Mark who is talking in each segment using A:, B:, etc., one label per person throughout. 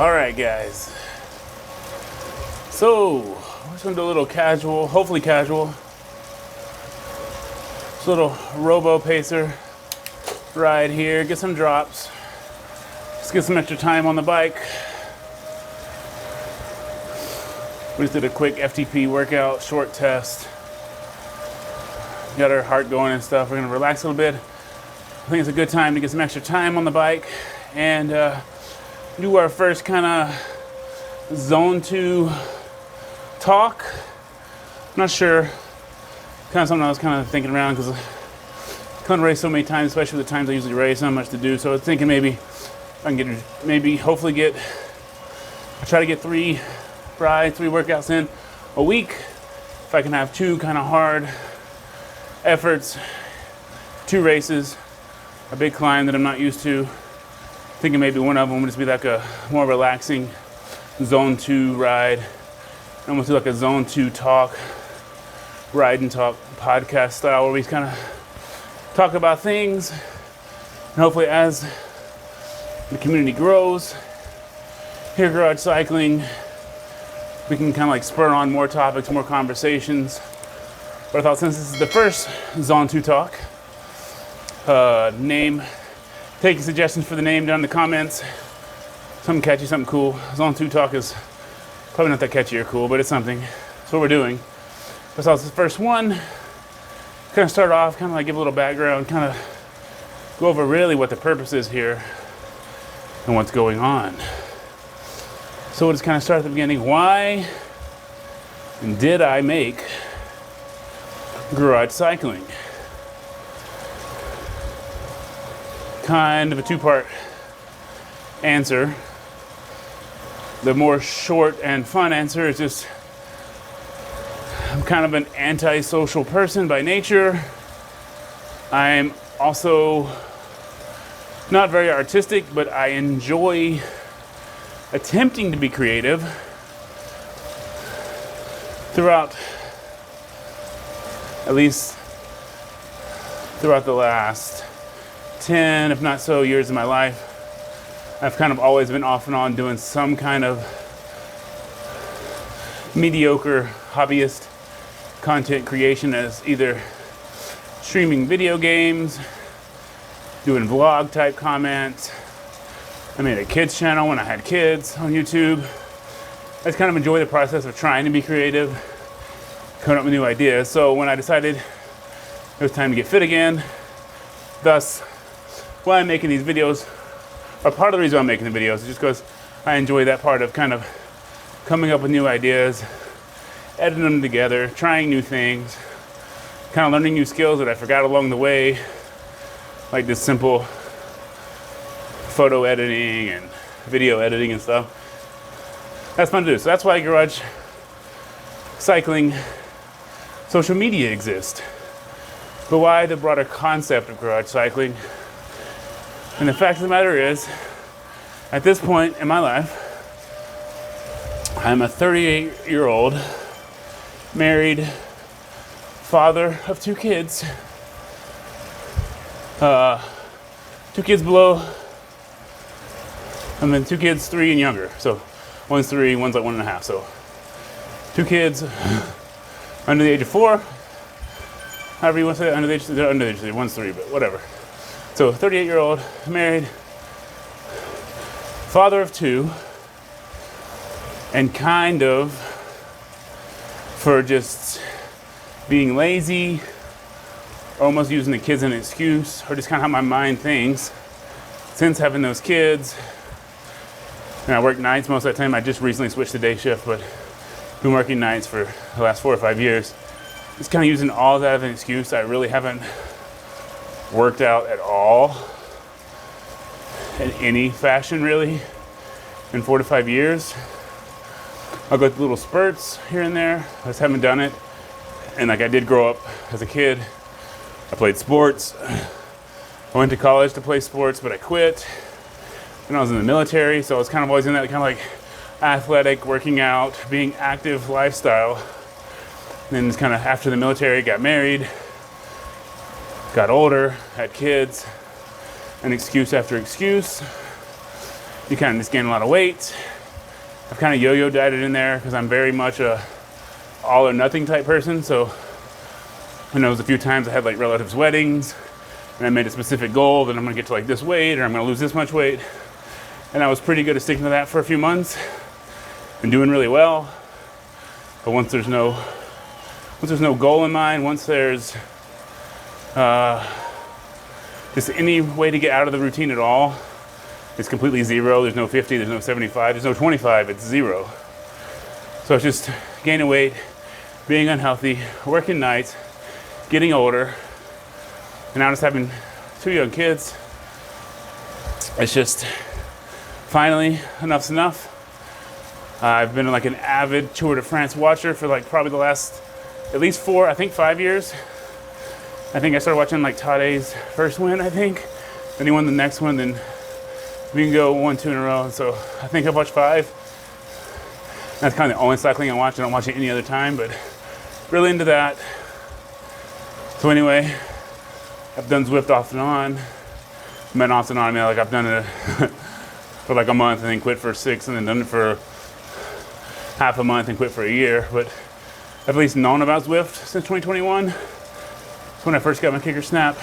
A: All right, guys. So we're just gonna do a little casual, hopefully casual, just a little robo pacer ride here. Get some drops. Just get some extra time on the bike. We just did a quick FTP workout, short test. Got our heart going and stuff. We're gonna relax a little bit. I think it's a good time to get some extra time on the bike and do our first kind of zone 2 talk. I'm not sure. Kind of something I was kind of thinking around because I couldn't race so many times, especially the times I usually race. Not much to do, so I was thinking maybe I can try to get 3 workouts in a week. If I can have 2 kind of hard efforts, 2 races, a big climb that I'm not used to. Thinking maybe one of them would just be like a more relaxing zone 2 ride. Almost do like a zone 2 talk, ride and talk podcast style where we kind of talk about things. And hopefully as the community grows here at Garage Cycling, we can kind of like spur on more topics, more conversations. But I thought since this is the first Zone 2 talk, name, taking suggestions for the name down in the comments. Something catchy, something cool. Zone 2 talk is probably not that catchy or cool, but it's something. That's what we're doing. But so it's the first one. Kind of start off, kind of like give a little background, kind of go over really what the purpose is here and what's going on. So we'll just kind of start at the beginning. Why did I make Garage Cycling? Kind of a 2-part answer. The more short and fun answer is just I'm kind of an antisocial person by nature. I'm also not very artistic, but I enjoy attempting to be creative throughout the last 10, if not so, years of my life. I've kind of always been off and on doing some kind of mediocre hobbyist content creation as either streaming video games, doing vlog type comments. I made a kids channel when I had kids on YouTube. I just kind of enjoy the process of trying to be creative, coming up with new ideas. So when I decided it was time to get fit again, thus why I'm making these videos, or part of the reason I'm making the videos is just because I enjoy that part of kind of coming up with new ideas, editing them together, trying new things, kind of learning new skills that I forgot along the way, like this simple photo editing and video editing and stuff. That's fun to do. So that's why Garage Cycling social media exists. But why the broader concept of Garage Cycling? And the fact of the matter is, at this point in my life, I'm a 38-year-old married father of 2 kids. 2 kids below, and then 2 kids 3 and younger. So one's 3, one's like 1.5. So 2 kids under the age of 4. However you want to say it, under the age of 3, one's 3, but whatever. So 38-year-old, married, father of 2, and kind of for just being lazy, almost using the kids as an excuse, or just kind of how my mind thinks. Since having those kids, and I work nights most of the time. I just recently switched to day shift, but been working nights for the last 4 or 5 years. Just kind of using all that as an excuse. I really haven't worked out at all in any fashion really in 4 to 5 years. I'll go through little spurts here and there. I just haven't done it. And like I did grow up as a kid. I played sports. I went to college to play sports, but I quit. And I was in the military, so I was kind of always in that kind of like athletic, working out, being active lifestyle. And then just kind of after the military, got married, got older, had kids, and excuse after excuse. you kind of just gain a lot of weight. I've kind of yo-yo dieted in there because I'm very much a all or nothing type person. So who knows, a few times I had like relatives' weddings and I made a specific goal that I'm gonna get to like this weight or I'm gonna lose this much weight. And I was pretty good at sticking to that for a few months and doing really well. But once there's no goal in mind, once there's just any way to get out of the routine at all, it's completely zero. There's no 50, there's no 75, there's no 25, it's zero. So it's just gaining weight, being unhealthy, working nights, getting older, and now just having 2 young kids. It's just finally enough's enough. I've been like an avid Tour de France watcher for like probably the last at least 4, I think 5 years. I think I started watching like Tade's first win, I think. Then he won the next one, then we can go 1, 2 in a row. So I think I've watched 5. That's kind of the only cycling I watch. I don't watch it any other time, but really into that. So anyway, I've done Zwift off and on. I mean off and on, I mean like I've done it for like a month and then quit for 6 and then done it for half a month and quit for a year. But I've at least known about Zwift since 2021. That's when I first got my kicker snap.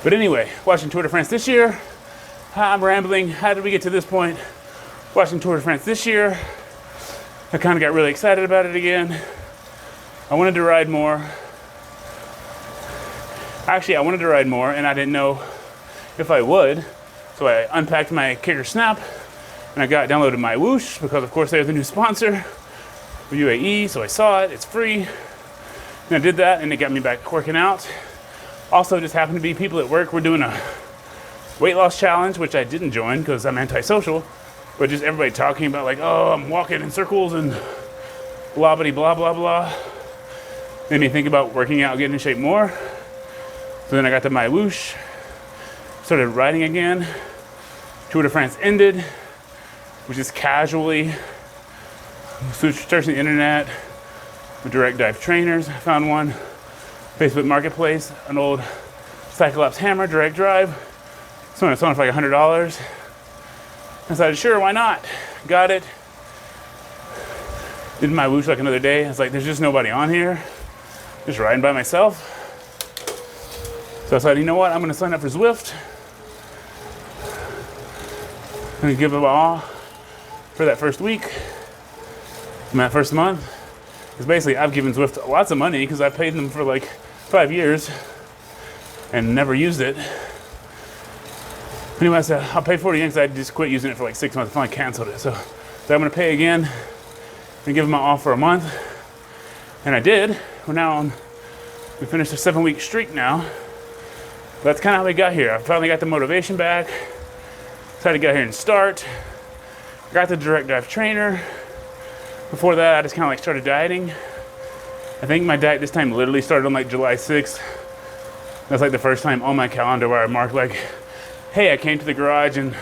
A: But anyway, watching Tour de France this year. I'm rambling. How did we get to this point? Watching Tour de France this year. I kind of got really excited about it again. I wanted to ride more. Actually, I wanted to ride more and I didn't know if I would. So I unpacked my kicker snap and I downloaded my Whoosh because of course they're the new sponsor for UAE. So I saw it, it's free. And I did that and it got me back working out. Also just happened to be people at work were doing a weight loss challenge, which I didn't join because I'm antisocial, but just everybody talking about like, oh, I'm walking in circles and blah, blah, blah, blah, blah. Made me think about working out, getting in shape more. So then I got to my Whoosh, started riding again. Tour de France ended, which is casually searching the internet with direct dive trainers. I found one, Facebook Marketplace, an old Cyclops hammer, direct drive. Someone was selling it for like $100. I decided, sure, why not? Got it. Did my Whoosh like another day. I was like, there's just nobody on here. Just riding by myself. So I decided, you know what? I'm going to sign up for Zwift. I'm going to give it all for that first week. And that first month. Because basically, I've given Zwift lots of money because I paid them for like 5 years and never used it. Anyway, I said, I'll pay for it again because I just quit using it for like 6 months. I finally canceled it. So I'm going to pay again and give them my all for a month. And I did. We finished a 7-week streak now. That's kind of how we got here. I finally got the motivation back. Decided to get here and start. Got the direct dive trainer. Before that, I just kind of like started dieting. I think my diet this time literally started on like July 6th. That's like the first time on my calendar where I marked like, hey, I came to the garage and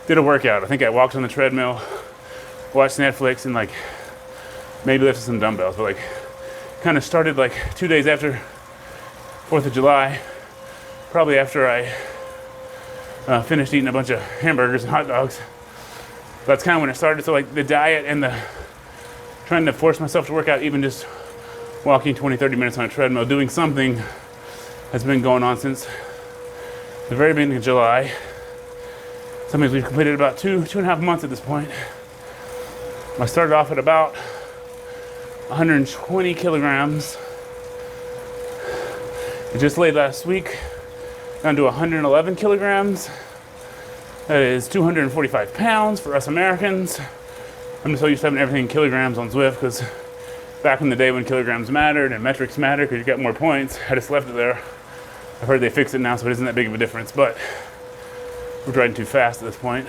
A: did a workout. I think I walked on the treadmill, watched Netflix, and like maybe lifted some dumbbells. But like kind of started like 2 days after 4th of July. Probably after I finished eating a bunch of hamburgers and hot dogs. That's kind of when it started. So like the diet and the trying to force myself to work out, even just walking 20, 30 minutes on a treadmill, doing something has been going on since the very beginning of July. So that means we've completed about 2.5 months at this point. I started off at about 120 kilograms. I just laid last week down to 111 kilograms. That is 245 pounds for us Americans. I'm just so used to having everything in kilograms on Zwift because back in the day when kilograms mattered and metrics mattered because you got more points, I just left it there. I've heard they fixed it now, so it isn't that big of a difference, but we're riding too fast at this point.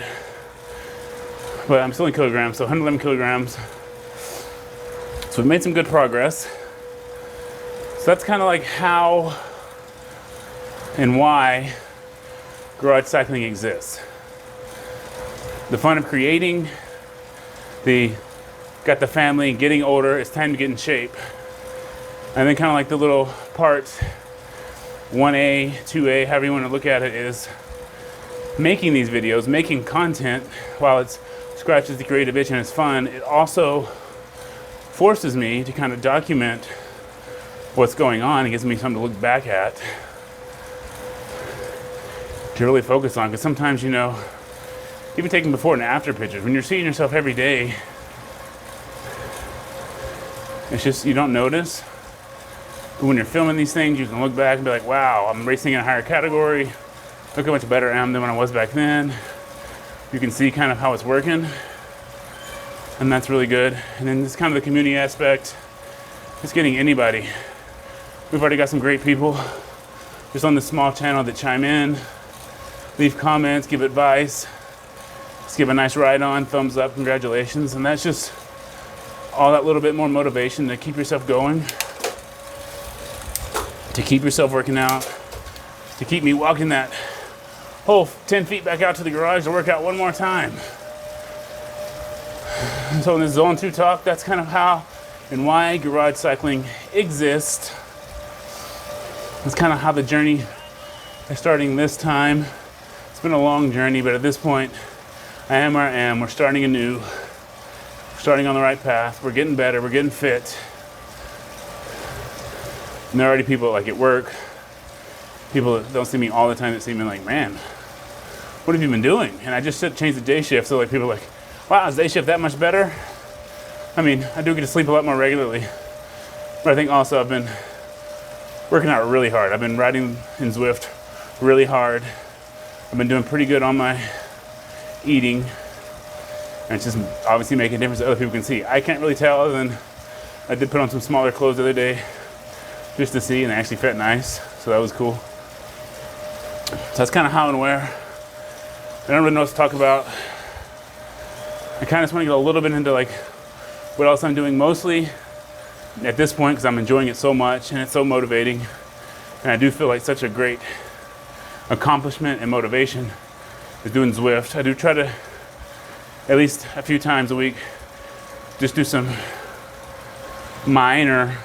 A: But I'm still in kilograms, so 111 kilograms. So we've made some good progress. So that's kind of like how and why garage cycling exists. The fun of creating, got the family, getting older, it's time to get in shape. And then kind of like the little parts, 1A, 2A, however you want to look at it, is making these videos, making content, while it scratches the creative itch and it's fun, it also forces me to kind of document what's going on. It gives me something to look back at, to really focus on. Because sometimes, you know, even taking before and after pictures, when you're seeing yourself every day, it's just, you don't notice. But when you're filming these things, you can look back and be like, wow, I'm racing in a higher category. Look how much better I am than when I was back then. You can see kind of how it's working. And that's really good. And then this kind of the community aspect, just getting anybody. We've already got some great people just on this small channel that chime in, leave comments, give advice, just give a nice ride on, thumbs up, congratulations. And that's just all that little bit more motivation to keep yourself going, to keep yourself working out, to keep me walking that whole 10 feet back out to the garage to work out one more time. And so in this Zone 2 talk, that's kind of how and why garage cycling exists. That's kind of how the journey is starting this time. It's been a long journey, but at this point, I am where I am. We're starting anew. We're starting on the right path. We're getting better. We're getting fit. And there are already people like at work, people that don't see me all the time that see me like, man, what have you been doing? And I just changed the day shift. So like people are like, wow, is day shift that much better? I mean, I do get to sleep a lot more regularly. But I think also I've been working out really hard. I've been riding in Zwift really hard. I've been doing pretty good on my eating. And it's just obviously making a difference that other people can see. I can't really tell other than I did put on some smaller clothes the other day just to see, and they actually fit nice. So that was cool. So that's kind of how and where. I don't really know what to talk about. I kind of just want to get a little bit into like what else I'm doing mostly at this point, because I'm enjoying it so much and it's so motivating. And I do feel like such a great accomplishment and motivation is doing Zwift. I do try to at least a few times a week just do some minor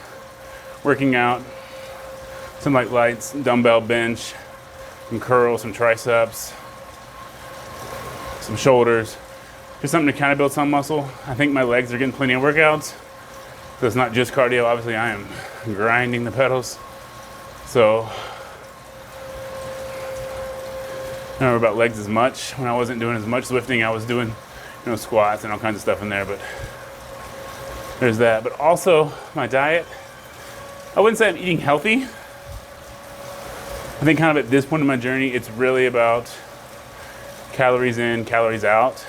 A: working out, some like lights, dumbbell bench, some curls, some triceps, some shoulders, just something to kind of build some muscle. I think my legs are getting plenty of workouts. So it's not just cardio. Obviously, I am grinding the pedals. So I don't know about legs as much. When I wasn't doing as much lifting, I was doing, squats and all kinds of stuff in there. But there's that. But also my diet. I wouldn't say I'm eating healthy. I think kind of at this point in my journey, it's really about calories in, calories out.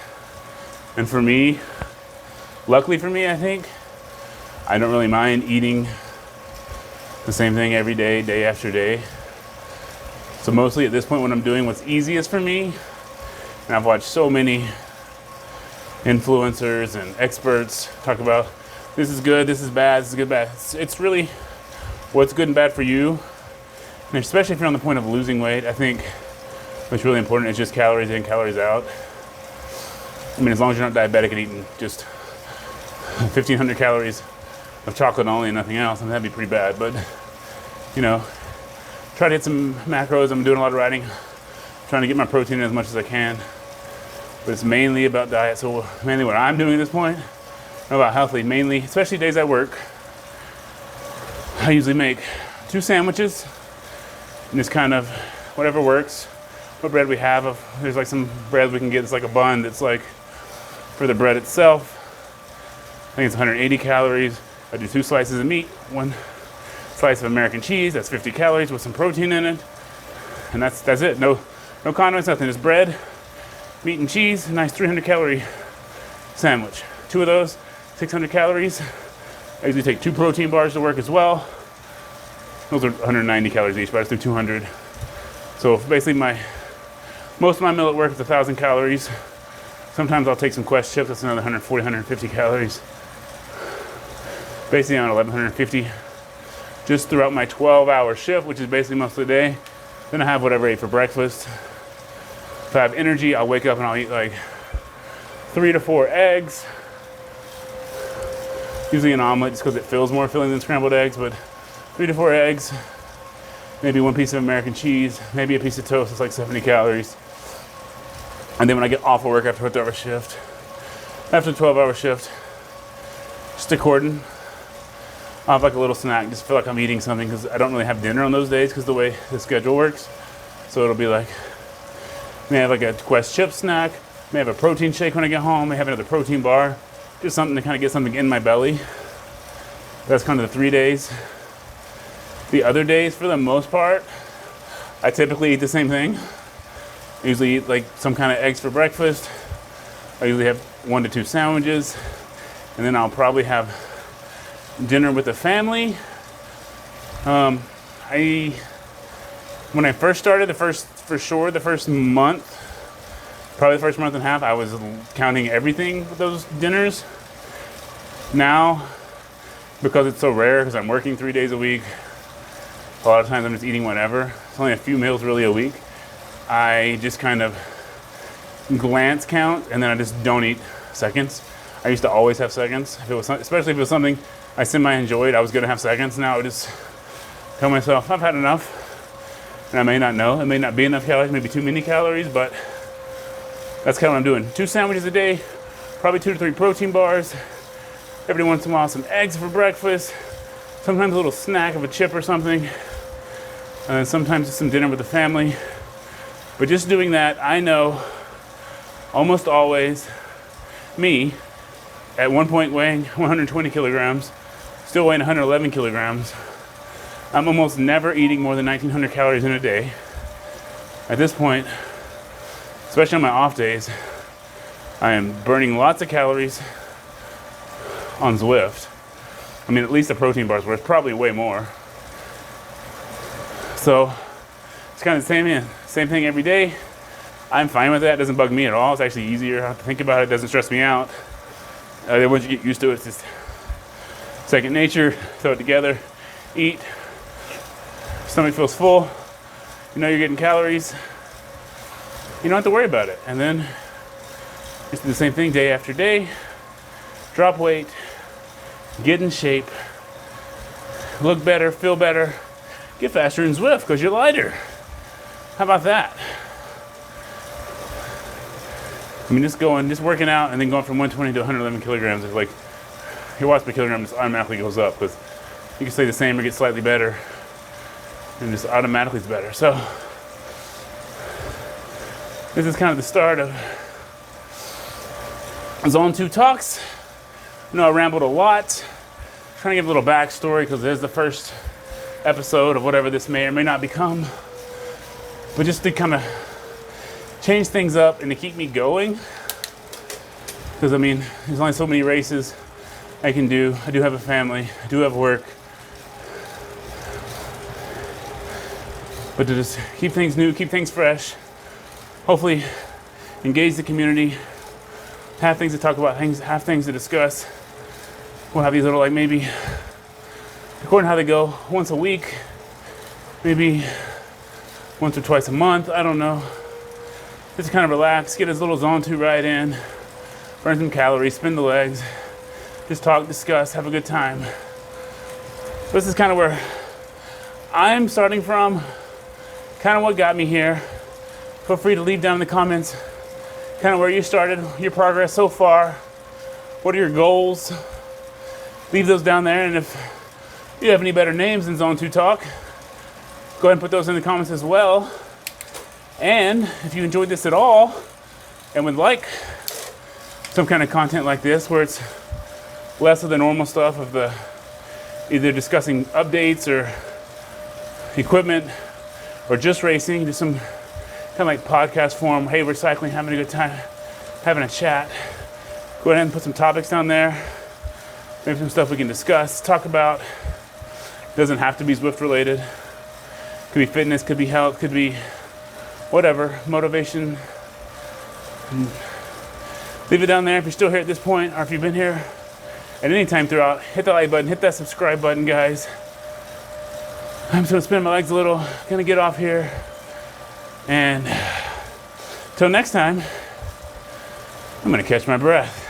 A: And for me, luckily for me, I think, I don't really mind eating the same thing every day, day after day. So mostly at this point, when I'm doing what's easiest for me, and I've watched so many influencers and experts talk about this is good, this is bad, this is good, bad. It's really what's good and bad for you. And especially if you're on the point of losing weight, I think what's really important is just calories in, calories out. I mean, as long as you're not diabetic and eating just 1,500 calories of chocolate only and nothing else, I mean, that'd be pretty bad. But, try to hit some macros. I'm doing a lot of riding, trying to get my protein in as much as I can. But it's mainly about diet. So mainly what I'm doing at this point, not about healthy, mainly, especially days at work, I usually make 2 sandwiches and just kind of whatever works. What bread we have, there's like some bread we can get. It's like a bun that's like for the bread itself. I think it's 180 calories. I do 2 slices of meat, 1 slice of American cheese. That's 50 calories with some protein in it. And that's it. No condiments, nothing. Just bread, meat and cheese, a nice 300 calorie sandwich. 2 of those, 600 calories. I usually take 2 protein bars to work as well. Those are 190 calories each, but I just do 200. So basically most of my meal at work is 1,000 calories. Sometimes I'll take some Quest chips, that's another 140, 150 calories. Basically on 1,150 just throughout my 12-hour shift, which is basically most of the day. Then I have whatever I ate for breakfast. If I have energy, I'll wake up and I'll eat like 3 to 4 eggs. Usually an omelet just because it feels more filling than scrambled eggs, but 3 to 4 eggs, maybe 1 piece of American cheese, maybe a piece of toast, it's like 70 calories. And then when I get off of work after a 12-hour shift, just according, I'll have like a little snack, just feel like I'm eating something because I don't really have dinner on those days because the way the schedule works. So it'll be like, may have like a Quest chip snack, may have a protein shake when I get home, may have another protein bar, just something to kind of get something in my belly. That's kind of the 3 days. The other days, for the most part, I typically eat the same thing. I usually eat like some kind of eggs for breakfast. I usually have 1 to 2 sandwiches, and then I'll probably have dinner with the family. When I first started, the first month, probably the first month and a half, I was counting everything with those dinners. Now, because it's so rare, because I'm working 3 days a week, a lot of times I'm just eating whatever. It's only a few meals really a week. I just kind of glance count, and then I just don't eat seconds. I used to always have seconds, especially if it was something I semi-enjoyed. I was gonna have seconds. Now I would just tell myself I've had enough, and I may not know. It may not be enough calories, maybe too many calories, but that's kind of what I'm doing. 2 sandwiches a day, probably 2 to 3 protein bars. Every once in a while, some eggs for breakfast. Sometimes a little snack of a chip or something, and then sometimes just some dinner with the family. But just doing that, I know almost always me, at one point weighing 120 kilograms, still weighing 111 kilograms, I'm almost never eating more than 1,900 calories in a day. At this point, especially on my off days, I am burning lots of calories on Zwift. I mean, at least the protein bar's worth, probably way more. So it's kind of the same thing every day. I'm fine with that. It doesn't bug me at all. It's actually easier. I don't have to think about it. It doesn't stress me out. Once you get used to it, it's just second nature. Throw it together, eat. Stomach feels full. You know you're getting calories. You don't have to worry about it. And then just do the same thing day after day. Drop weight, get in shape, look better, feel better, get faster in Zwift because you're lighter. How about that? I mean, just working out and then going from 120 to 111 kilograms is like, your watch per kilogram just automatically goes up because you can stay the same or get slightly better and just automatically is better. So this is kind of the start of Zone 2 Talks. I know I rambled a lot. I'm trying to give a little backstory because there's the first episode of whatever this may or may not become. But just to kind of change things up and to keep me going. Because I mean, there's only so many races I can do. I do have a family. I do have work. But to just keep things new, keep things fresh. Hopefully engage the community. Have things to talk about, have things to discuss. We'll have these little, like maybe, according to how they go, once a week, maybe once or twice a month, I don't know. Just kind of relax, get his little Zone 2 ride in, burn some calories, spin the legs, just talk, discuss, have a good time. This is kind of where I'm starting from, kind of what got me here. Feel free to leave down in the comments kind of where you started, your progress so far. What are your goals? Leave those down there, and if you have any better names than Zone 2 Talk, go ahead and put those in the comments as well. And if you enjoyed this at all and would like some kind of content like this where it's less of the normal stuff of the either discussing updates or equipment or just racing, just some kind of like podcast form, hey, we're cycling, having a good time, having a chat, go ahead and put some topics down there. Maybe some stuff we can discuss, talk about. Doesn't have to be Zwift related. Could be fitness, could be health, could be whatever, motivation. Leave it down there if you're still here at this point, or if you've been here at any time throughout. Hit that like button, hit that subscribe button, guys. I'm just gonna spin my legs a little, gonna get off here. And till next time, I'm gonna catch my breath.